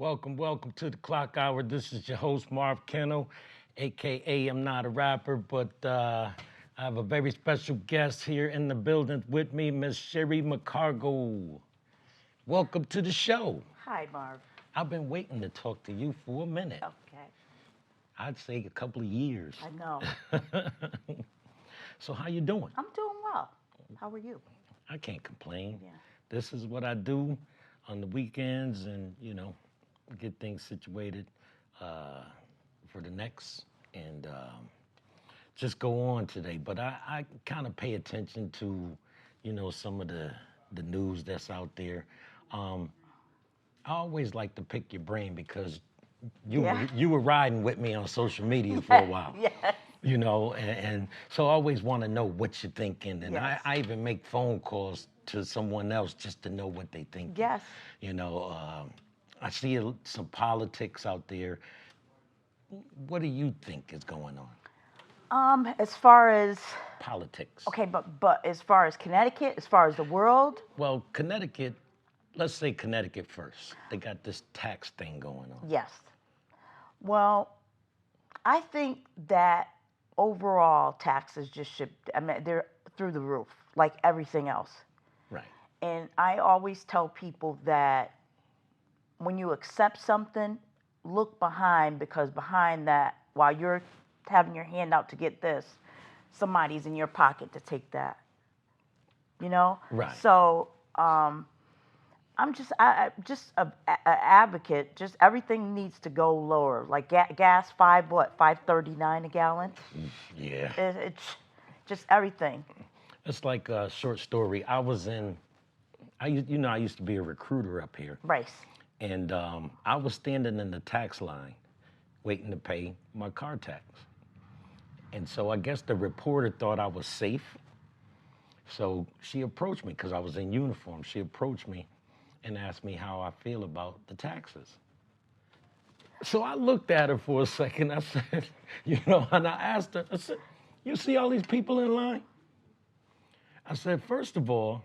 Welcome to the Clock Hour. This is your host, Marv Kennel, a.k.a. I'm not a rapper, but I have a very special guest here in the building with me, Miss Sherry McCargo. Welcome to the show. Hi, Marv. I've been waiting to talk to you for a minute. Okay. I'd say a couple of years. I know. So how you doing? I'm doing well. How are you? I can't complain. Yeah. This is what I do on the weekends and, get things situated for the next and just go on today. But I kind of pay attention to, some of the news that's out there. I always like to pick your brain because you were riding with me on social media for a while. Yes. And so I always want to know what you're thinking. And Yes. I even make phone calls to someone else just to know what they think. Yes. I see some politics out there. What do you think is going on? As far as Politics. okay, but as far as Connecticut, as far as the world, Well, Connecticut, let's say Connecticut first. They got this tax thing going on. yes. Well, I think that overall taxes just should, they're through the roof, like everything else. Right. And I always tell people that when you accept something, look behind, because behind that, while you're having your hand out to get this, somebody's in your pocket to take that. Right. So I'm just a advocate. Just everything needs to go lower. Like gas, $5.39 a gallon. Yeah. It's just everything. It's like a short story. I used to be a recruiter up here. Right. And I was standing in the tax line waiting to pay my car tax. And so I guess the reporter thought I was safe. So she approached me because I was in uniform. She approached me and asked me how I feel about the taxes. So I looked at her for a second. I said, and I asked her, I said, you see all these people in line? I said, first of all,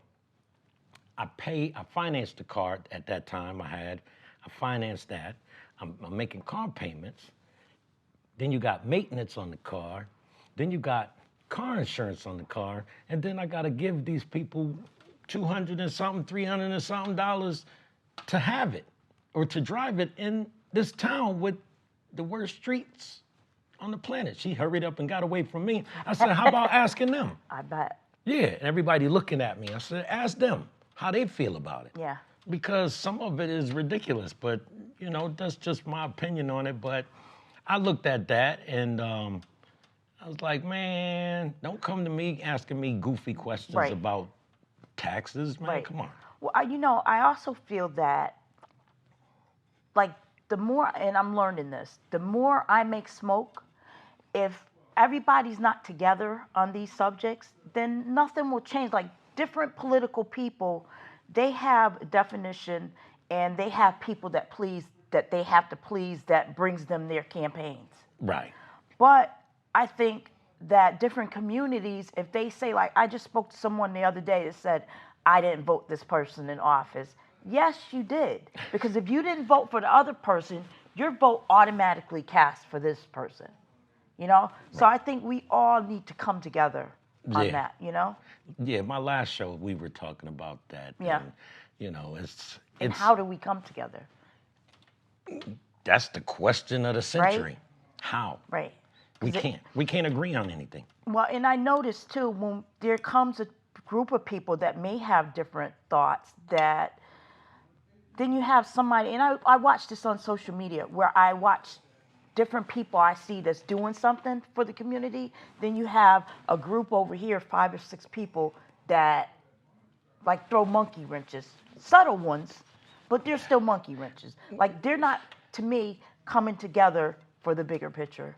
I financed the car at that time I financed that. I'm making car payments. Then you got maintenance on the car. Then you got car insurance on the car. And then I got to give these people $200 and something, $300 and something dollars to have it or to drive it in this town with the worst streets on the planet. She hurried up and got away from me. I said, how about asking them? I bet. Yeah, and everybody looking at me. I said, ask them how they feel about it. Yeah. Because some of it is ridiculous, but, that's just my opinion on it. But I looked at that and I was like, man, don't come to me asking me goofy questions Right. about taxes, man. Right. Come on. Well, I also feel that, like, the more, and I'm learning this, the more I make smoke, if everybody's not together on these subjects, then nothing will change. Like, different political people, they have a definition and they have people that they have to please that brings them their campaigns. Right. But I think that different communities, if they say, like, I just spoke to someone the other day that said, I didn't vote this person in office. Yes, you did. Because if you didn't vote for the other person, your vote automatically cast for this person. Right. So I think we all need to come together on that, Yeah, my last show, we were talking about that. Yeah. And, it's And how do we come together? That's the question of the century. Right. How? Right. We can't agree on anything. Well, and I noticed too, when there comes a group of people that may have different thoughts, that then you have somebody, and I watch this on social media, where I watch different people I see that's doing something for the community. Then you have a group over here, 5 or 6 people that like throw monkey wrenches, subtle ones, but they're still monkey wrenches. Like, they're not, to me, coming together for the bigger picture.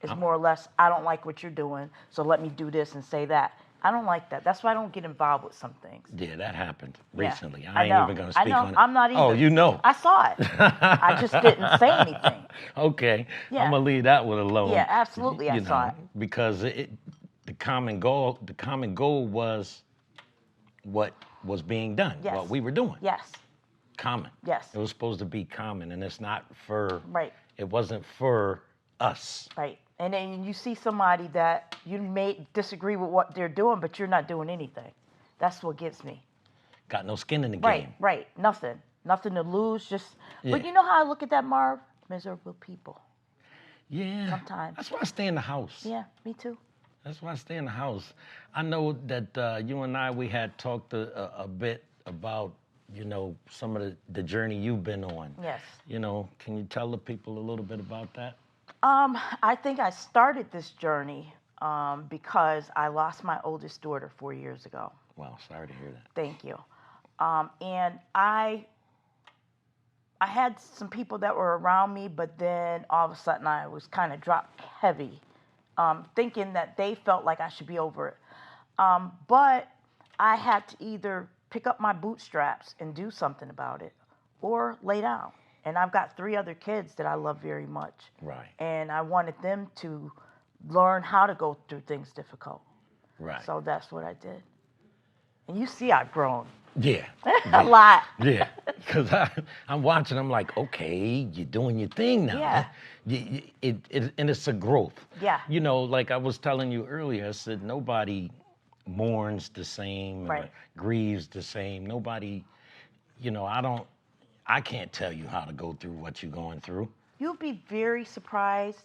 It's more or less, I don't like what you're doing, so let me do this and say that. I don't like that. That's why I don't get involved with some things. Yeah, that happened Yeah, recently. I I know. ain't even going to speak I know. on it. I'm not either. Oh, you know. I saw it. I just didn't say anything. Okay. Yeah. I'm going to leave that one alone. Yeah, absolutely, I saw it. Because the common goal was what was being done, Yes. what we were doing. Yes. common. Yes. It was supposed to be common, and it's not for. Right. It wasn't for us. Right. And then you see somebody that you may disagree with what they're doing, but you're not doing anything. That's what gets me. Got no skin in the Right, game. right. Nothing to lose. Just, Yeah. but you know how I look at that, Marv? Miserable people. Yeah. Sometimes. That's why I stay in the house. Yeah, me too. That's why I stay in the house. I know that you and I, we had talked a bit about, some of the journey you've been on. Yes. Can you tell the people a little bit about that? I think I started this journey because I lost my oldest daughter 4 years ago. Wow, sorry to hear that. Thank you. And I had some people that were around me, but then all of a sudden I was kind of dropped heavy, thinking that they felt like I should be over it. But I had to either pick up my bootstraps and do something about it or lay down. And I've got 3 other kids that I love very much. Right. And I wanted them to learn how to go through things difficult. Right. So that's what I did. And you see I've grown. Yeah. A lot. Yeah. Because I'm watching, I'm like, okay, you're doing your thing now. Yeah. And it's a growth. Yeah. Like I was telling you earlier, I said nobody mourns the same, Right. or grieves the same. Nobody, I can't tell you how to go through what you're going through. You'll be very surprised.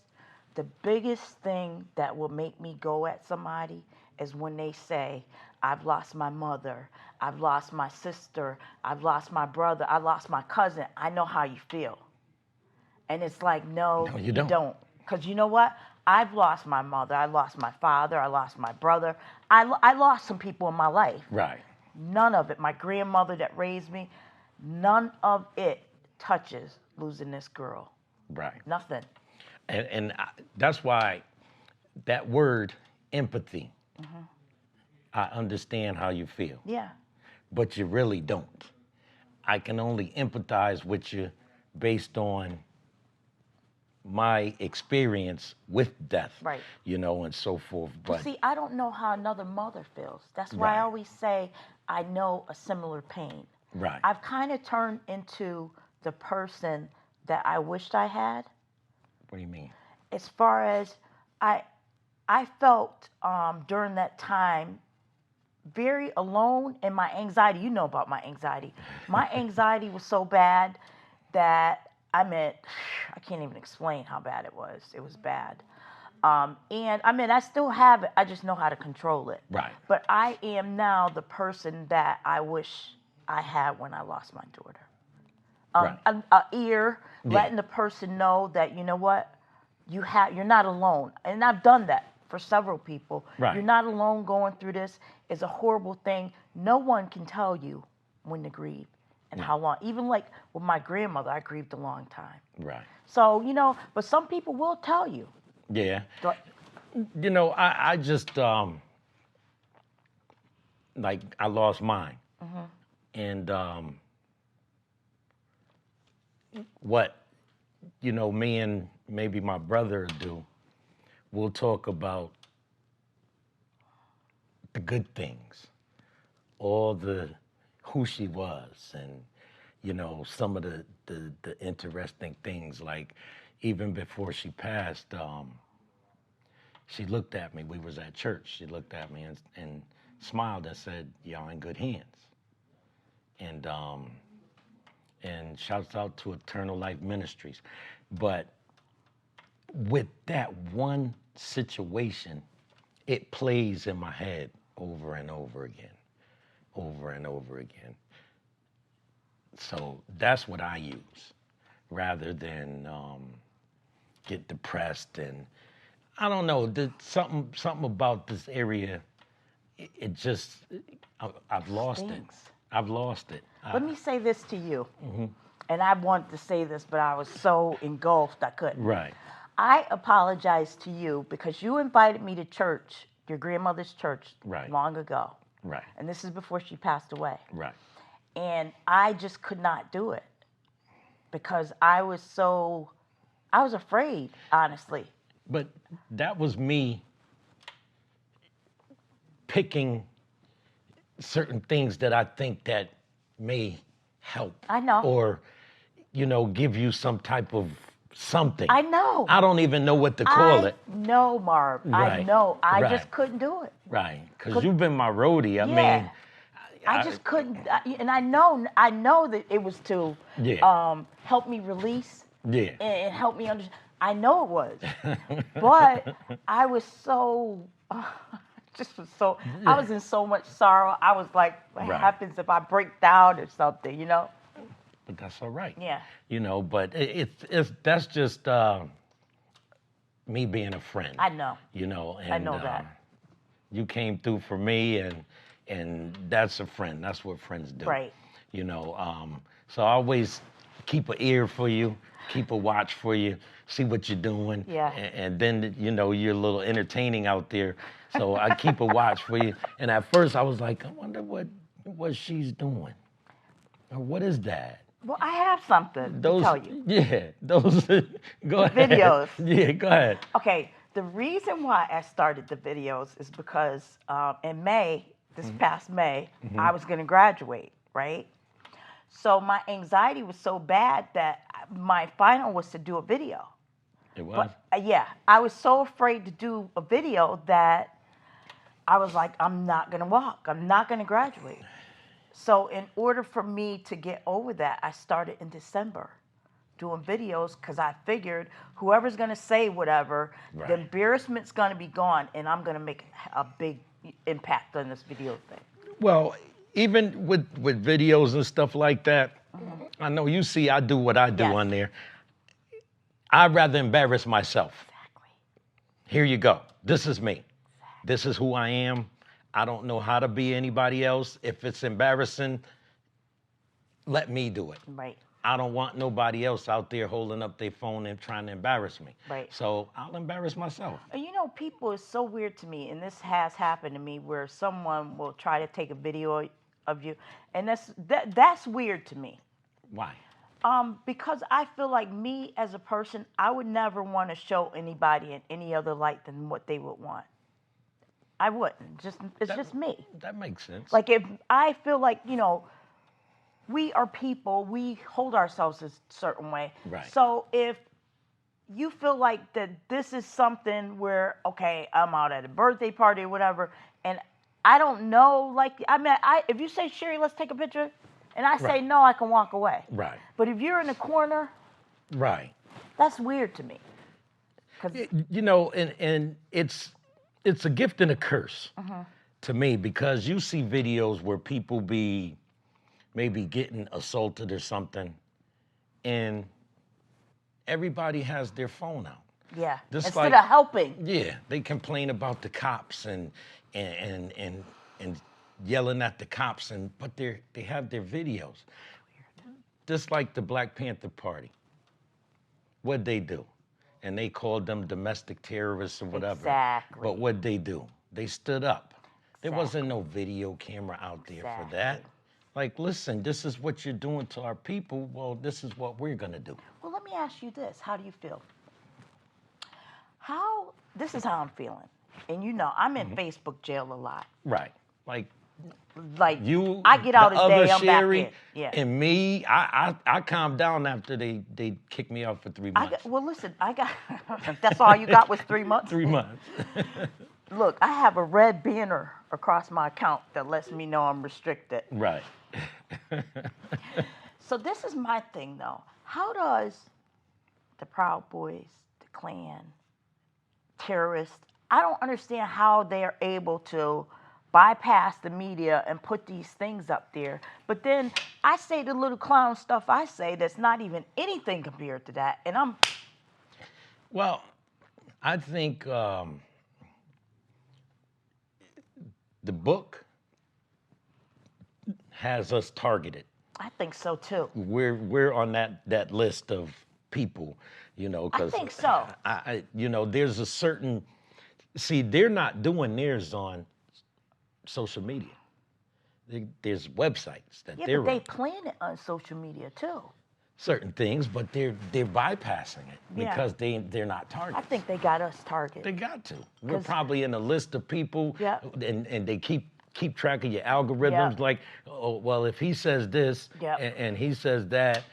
The biggest thing that will make me go at somebody is when they say, I've lost my mother, I've lost my sister, I've lost my brother, I lost my cousin. I know how you feel. And it's like, no, you don't. Because you know what? I've lost my mother, I lost my father, I lost my brother. I lost some people in my life. Right. None of it. My grandmother that raised me, none of it touches losing this girl. Right. Nothing. And that's why that word, empathy, I understand how you feel. Yeah. But you really don't. I can only empathize with you based on my experience with death, Right. And so forth. But See, I don't know how another mother feels. That's why Right. I always say I know a similar pain. right, I've kind of turned into the person that I wished I had. what do you mean? As far as I felt during that time very alone, and my anxiety, you know about my anxiety. My anxiety was so bad that I can't even explain how bad it was. It was bad. And I still have it. I just know how to control it. Right. But I am now the person that I wish I had when I lost my daughter. Right. A ear, Yeah. letting the person know that, you know what, you're not alone. And I've done that for several people. Right. You're not alone going through this. It's a horrible thing. No one can tell you when to grieve and how long. Even like with my grandmother, I grieved a long time. Right. So, but some people will tell you. Yeah. But I just like I lost mine, and what me and maybe my brother do, we'll talk about the good things, all the who she was, and some of the interesting things. Like even before she passed, she looked at me. We was at church. She looked at me and smiled and said, "Y'all in good hands." And shouts out to Eternal Life Ministries. But with that one situation, it plays in my head over and over again, over and over again. So that's what I use, rather than get depressed. And I don't know, something about this area. It just, I've lost Stinks. it. I've lost it. let me say this to you. And I wanted to say this, but I was so engulfed I couldn't. Right. I apologize to you because you invited me to church, your grandmother's church, Right. long ago. Right. And this is before she passed away. Right. And I just could not do it because I was afraid, honestly. But that was me picking certain things that I think that may help. I know. Or, give you some type of something. I know. I don't even know what to call it. I know, Marv. I Right. know. I Right. just couldn't do it. Right. Because you've been my roadie. I Yeah. mean, I just couldn't, and I know that it was to Yeah. help me release Yeah. and help me understand. I know it was, but I was so, I was in so much sorrow. I was like, what Right. happens if I break down or something, But that's all right. Yeah. But it's that's just me being a friend. I know. And I know that. You came through for me, and that's a friend. That's what friends do. Right. So I always keep an ear for you, keep a watch for you, see what you're doing. Yeah. And then, you're a little entertaining out there. So I keep a watch for you. And at first I was like, I wonder what she's doing. Or what is that? Well, I have something to tell you. Yeah, those, go ahead. Videos. Yeah, go ahead. Okay, the reason why I started the videos is because in May, this past May, I was going to graduate, right? So my anxiety was so bad that my final was to do a video. It was? But, yeah, I was so afraid to do a video that I was like, I'm not going to walk. I'm not going to graduate. So in order for me to get over that, I started in December doing videos because I figured whoever's going to say whatever, Right. the embarrassment's going to be gone, and I'm going to make a big impact on this video thing. Well, even with videos and stuff like that, I know you see I do what I do Yes. on there. I'd rather embarrass myself. Exactly. Here you go. This is me. This is who I am. I don't know how to be anybody else. If it's embarrassing, let me do it. Right. I don't want nobody else out there holding up their phone and trying to embarrass me. Right. So I'll embarrass myself. And people is so weird to me, and this has happened to me, where someone will try to take a video of you, and that's weird to me. Why? Because I feel like me as a person, I would never want to show anybody in any other light than what they would want. I wouldn't. It's just me. That makes sense. Like if I feel like, we are people, we hold ourselves a certain way. Right. So if you feel like that this is something where, okay, I'm out at a birthday party or whatever, and I don't know, if you say, Sherry, let's take a picture, and I say Right. no, I can walk away. Right. But if you're in a corner, Right. that's weird to me. 'Cause And it's a gift and a curse to me, because you see videos where people be maybe getting assaulted or something, and everybody has their phone out. yeah, Just instead like- of helping. Yeah, they complain about the cops and yelling at the cops, but they have their videos. Just like the Black Panther Party. What'd they do? And they called them domestic terrorists or whatever. Exactly. But what'd they do? They stood up. There Exactly. wasn't no video camera out there for Exactly. that. Like, listen, this is what you're doing to our people. Well, this is what we're gonna do. Well, let me ask you this. How do you feel? This is how I'm feeling. And I'm in Facebook jail a lot. Right. Like You, I get out the a day, other I'm Sherry, back in. Yeah. and me, I calmed down after they kicked me out for 3 months. Listen, that's all you got was 3 months? 3 months. Look, I have a red banner across my account that lets me know I'm restricted. Right. So this is my thing, though. How does the Proud Boys, the Klan, terrorists, I don't understand how they're able to bypass the media and put these things up there. But then I say the little clown stuff I say that's not even anything compared to that. And Well, I think the book has us targeted. I think so, too. We're on that list of people, because I think so. there's a certain, they're not doing theirs on social media. There's websites that Yeah, they're but they on. plan it on social media, too. Certain things, but they're bypassing it Yeah. because they're not I targeted. think they got us targeted. They got to. We're 'Cause- probably in a list of people, Yeah. and they keep keep track of your algorithms. Yep. Like, oh, well, if he says this Yep. and he says that,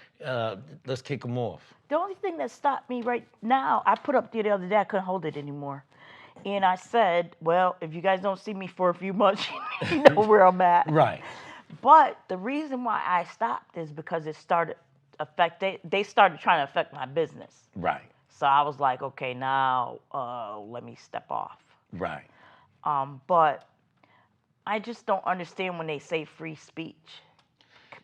let's kick him off. The only thing that stopped me right now, I put up there the other day, I couldn't hold it anymore. And I said, well, if you guys don't see me for a few months, you know where I'm at. Right. But the reason why I stopped is because it started they started trying to affect my business. Right. So I was like, okay, now let me step off. Right. But I just don't understand when they say free speech,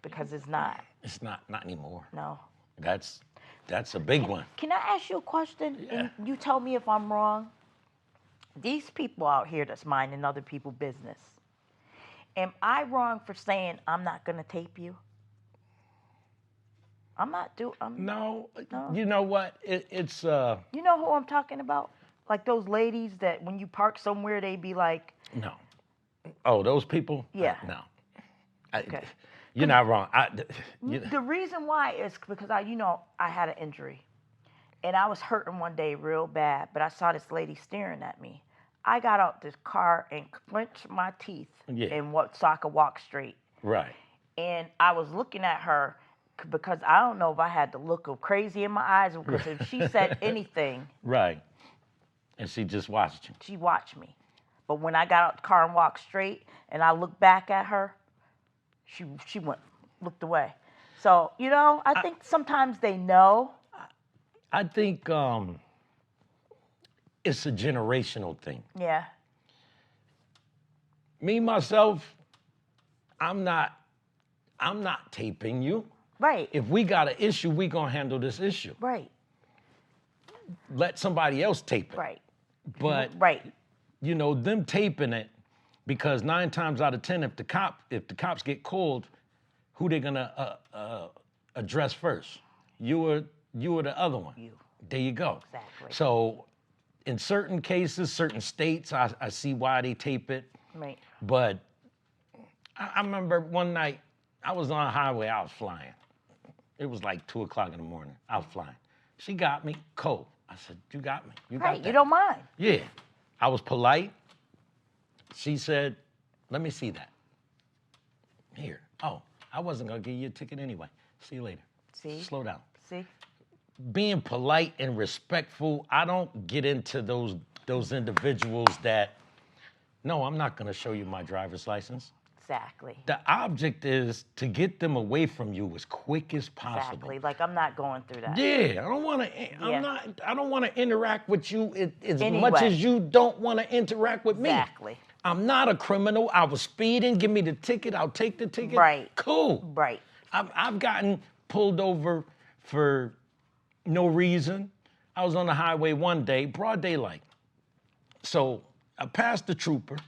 because it's not. It's not anymore. No. That's a big one. Can I ask you a question? Yeah. And you tell me if I'm wrong. These people out here that's minding other people's business. Am I wrong for saying I'm not gonna tape you? I'm not No, No. you know what? It's You know who I'm talking about? Like those ladies that when you park somewhere, they be like, no. Oh, those people? Yeah. No. Okay. You're not wrong. The reason why is because I had an injury, and I was hurting one day real bad, but I saw this lady staring at me. I got out this car and clenched my teeth Yeah. so I could walk straight. Right. And I was looking at her because I don't know if I had the look of crazy in my eyes, because if she said anything, Right. And she just watched you. she watched me. But when I got out the car and walked straight and I looked back at her, she looked away. So, I think sometimes they know. I think it's a generational thing. Yeah. Me myself, I'm not taping you. Right. If we got an issue, we gonna handle this issue. Right. Let somebody else tape it. Right. But Right. them taping it, because 9 times out of 10, if the cops get called, who they gonna address first? You or the other one? You. There you go. Exactly. So in certain cases, certain states, I see why they tape it. Right. But I remember one night, I was on a highway, I was flying. It was like 2 o'clock in the morning. I was flying. She got me cold. I said, you got me. You got Right. that. You don't mind. Yeah. I was polite. She said, let me see that. Here. Oh, I wasn't going to give you a ticket anyway. See you later. See? Slow down. See? Being polite and respectful, I don't get into those individuals that, no, I'm not going to show you my driver's license. Exactly. The object is to get them away from you as quick as possible. Exactly. Like, I'm not going through that. Yeah, I don't want to interact with you as Anyway. much as you don't want to interact with me. Exactly. I'm not a criminal. I was speeding. Give me the ticket. I'll take the ticket. Right. Cool. Right. I've gotten pulled over for no reason. I was on the highway one day, broad daylight. So I passed the trooper.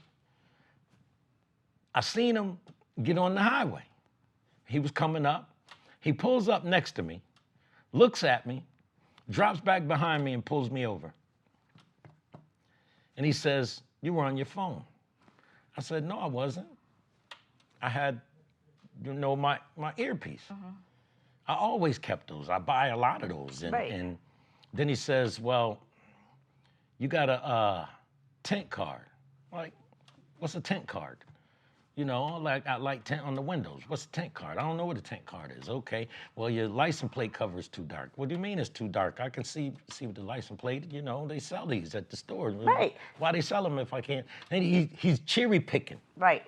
I seen him get on the highway. He was coming up. He pulls up next to me, looks at me, drops back behind me and pulls me over. And he says, you were on your phone. I said, no, I wasn't. I had, my earpiece. I always kept those. I buy a lot of those. Right. And then he says, well, you got a tent card. Like, what's a tent card? I like tent on the windows. What's a tent card? I don't know what a tent card is. Okay. Well, your license plate cover is too dark. What do you mean it's too dark? I can see with the license plate. They sell these at the store. Right. Why they sell them if I can't? And he's cherry picking Right.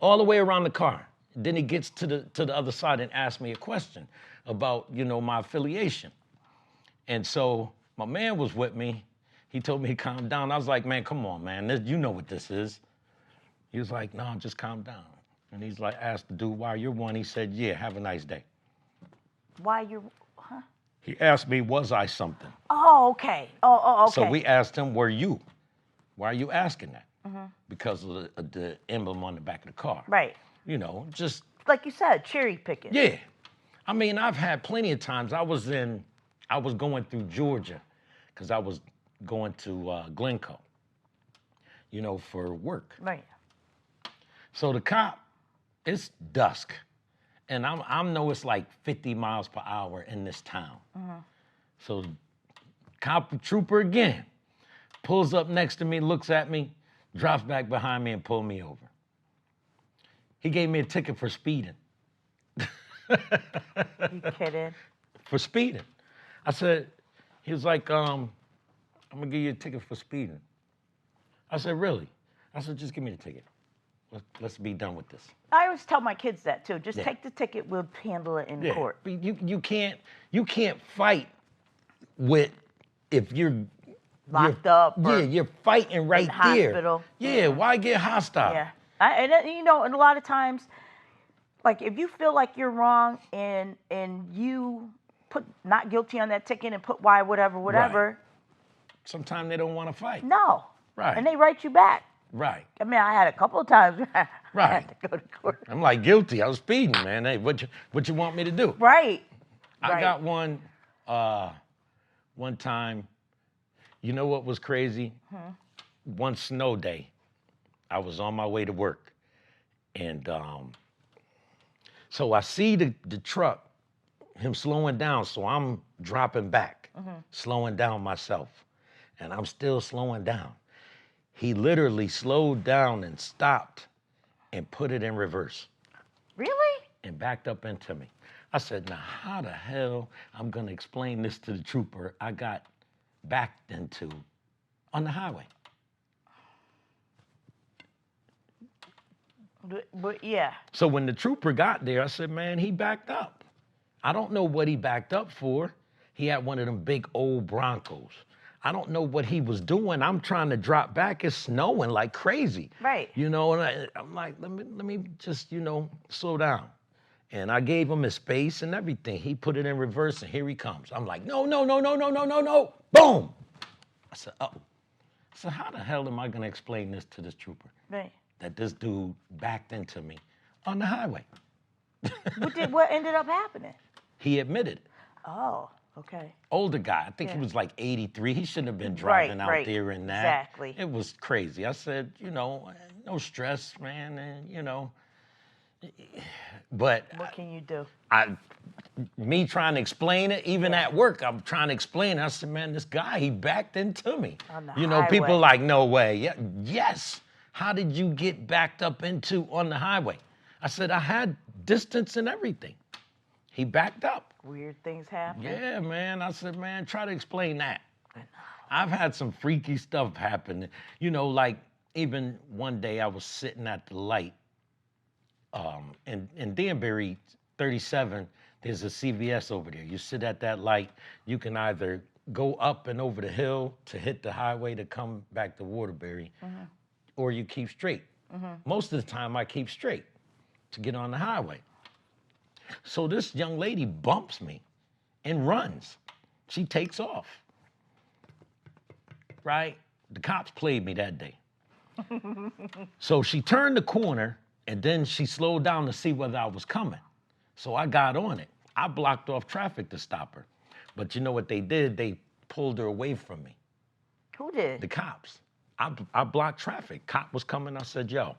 all the way around the car. Then he gets to the other side and asks me a question about my affiliation. And so my man was with me. He told me to calm down. I was like, man, come on, man. You know what this is. He was like, no, just calm down. And he's like, asked the dude, why you're one? He said, yeah, have a nice day. Why you're, huh? He asked me, was I something? Oh, okay. Oh, okay. So we asked him, were you? Why are you asking that? Because of the emblem on the back of the car. Right. Just. Like you said, cherry picking. Yeah. I mean, I've had plenty of times. I was going through Georgia because I was going to Glencoe, for work. Right. So the cop, it's dusk, and I know it's like 50 miles per hour in this town. So cop trooper again pulls up next to me, looks at me, drops back behind me and pull me over. He gave me a ticket for speeding. You kidding? For speeding. I said, he was like, I'm gonna give you a ticket for speeding. I said, really? I said, just give me the ticket. Let's be done with this. I always tell my kids that too. Just Yeah. take the ticket. We'll handle it in Yeah. court. But you can't fight with if you're Locked up. Yeah, Or you're fighting right in there. hospital. Yeah, why get hostile? Yeah. And a lot of times, like if you feel like you're wrong and you put not guilty on that ticket and put why whatever. Sometimes they don't want to fight. No. Right. And they write you back. Right. I mean, I had a couple of times I had to go to court. I'm like guilty. I was speeding, man. Hey, what you want me to do? Right. I got one time. You know what was crazy? One snow day, I was on my way to work, and so I see the truck, him slowing down, so I'm dropping back, slowing down myself, and I'm still slowing down. He literally slowed down and stopped and put it in reverse. Really? And backed up into me. I said, now how the hell I'm gonna explain this to the trooper I got backed into on the highway? But yeah. So when the trooper got there, I said, man, he backed up. I don't know what he backed up for. He had one of them big old Broncos. I don't know what he was doing. I'm trying to drop back. It's snowing like crazy. Right. You know, and I'm like, let me just, slow down. And I gave him his space and everything. He put it in reverse, and here he comes. I'm like, no. Boom. I said, oh. So how the hell am I going to explain this to this trooper? Right. That this dude backed into me on the highway. What ended up happening? He admitted it. Oh, okay. Older guy. I think he was like 83. He shouldn't have been driving out there in that. Exactly. It was crazy. I said, no stress, man, and but What can you do? me trying to explain it, even at work, I'm trying to explain it. I said, man, this guy, he backed into me. On the People highway. like, no way. Yeah, yes. How did you get backed up into on the highway? I said, I had distance and everything. He backed up. Weird things happen. Yeah, man. I said, man, try to explain that. I've had some freaky stuff happen. Like even one day I was sitting at the light in Danbury 37, there's a CVS over there. You sit at that light, you can either go up and over the hill to hit the highway to come back to Waterbury, or you keep straight. Most of the time I keep straight to get on the highway. So this young lady bumps me and runs. She takes off. Right? The cops played me that day. So she turned the corner and then she slowed down to see whether I was coming. So I got on it. I blocked off traffic to stop her. But you know what they did? They pulled her away from me. Who did? The cops. I blocked traffic. Cop was coming. I said, yo,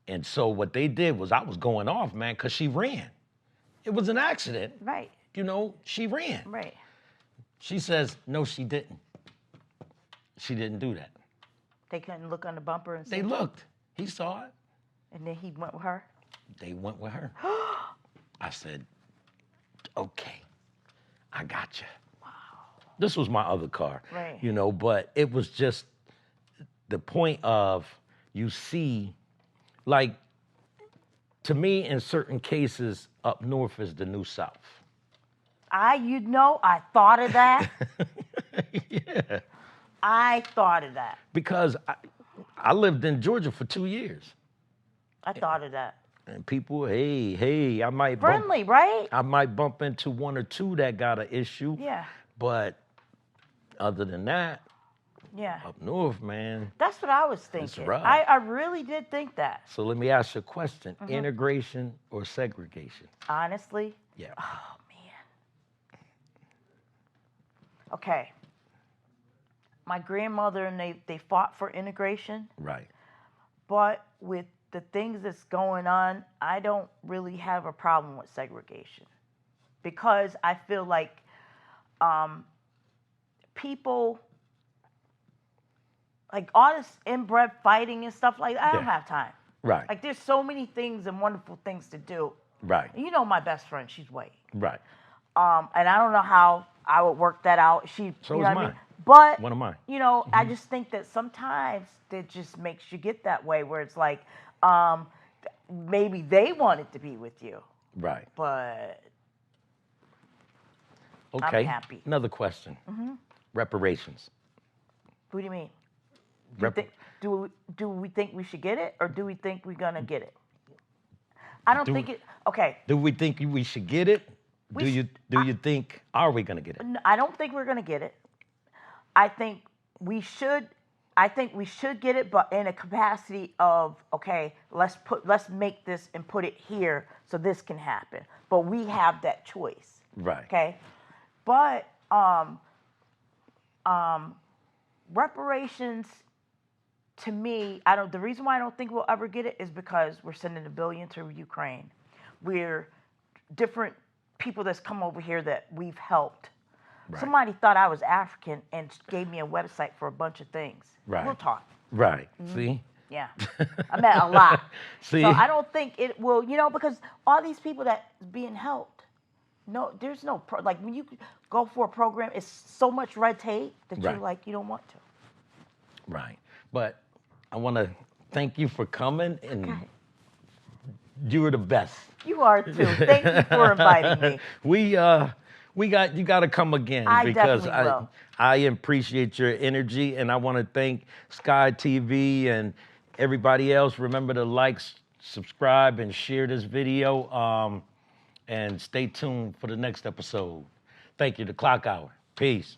And so what they did was I was going off, man, because she ran. It was an accident. Right. She ran. Right. She says, no, she didn't. She didn't do that. They couldn't look on the bumper and see. They looked. He saw it. And then he went with her? They went with her. I said, okay, I got you. Wow. This was my other car. Right. But it was just the point of you see, like, to me, in certain cases, up north is the new south. I thought of that. Yeah. I thought of that. Because I lived in Georgia for 2 years. I thought of that. And people, hey, I might Friendly, right? I might bump into one or two that got an issue. Yeah. But other than that, Yeah. up north, man. That's what I was thinking. rough. I really did think that. So let me ask you a question. Integration or segregation? Honestly. Yeah. Oh, man. Okay. My grandmother and they fought for integration. Right. But with the things that's going on, I don't really have a problem with segregation. Because I feel like people, like all this inbred fighting and stuff like that, I don't have time. Right. Like there's so many things and wonderful things to do. Right. And you know my best friend, she's white. Right. And I don't know how I would work that out. So you is know what I mine. mean? But One of mine. you know, I just think that sometimes it just makes you get that way where it's like, maybe they wanted to be with you, Right. but Okay. I'm happy. Another question. Reparations. What do you mean? Do we think we should get it, or do we think we're gonna get it? I don't think it. Okay. Do we think we should get it? Do you think are we gonna get it? I don't think we're gonna get it. I think we should. I think we should get it, but in a capacity of okay, let's make this and put it here so this can happen. But we have that choice. Right. Okay. But reparations, to me, I don't. The reason why I don't think we'll ever get it is because we're sending $1 billion to Ukraine. We're different people that's come over here that we've helped. Right. Somebody thought I was African and gave me a website for a bunch of things. Right. We'll talk. Right. See? Yeah. I met a lot. See? So I don't think it will, because all these people that's being helped, no, there's no, like when you go for a program, it's so much red tape that Right. you don't want to. Right. But I want to thank you for coming, and Okay. you were the best. You are too. Thank you for inviting me. You got to come again I because definitely will. I appreciate your energy, and I want to thank Sky TV and everybody else. Remember to like, subscribe, and share this video. And stay tuned for the next episode. Thank you. The Clock Hour. Peace.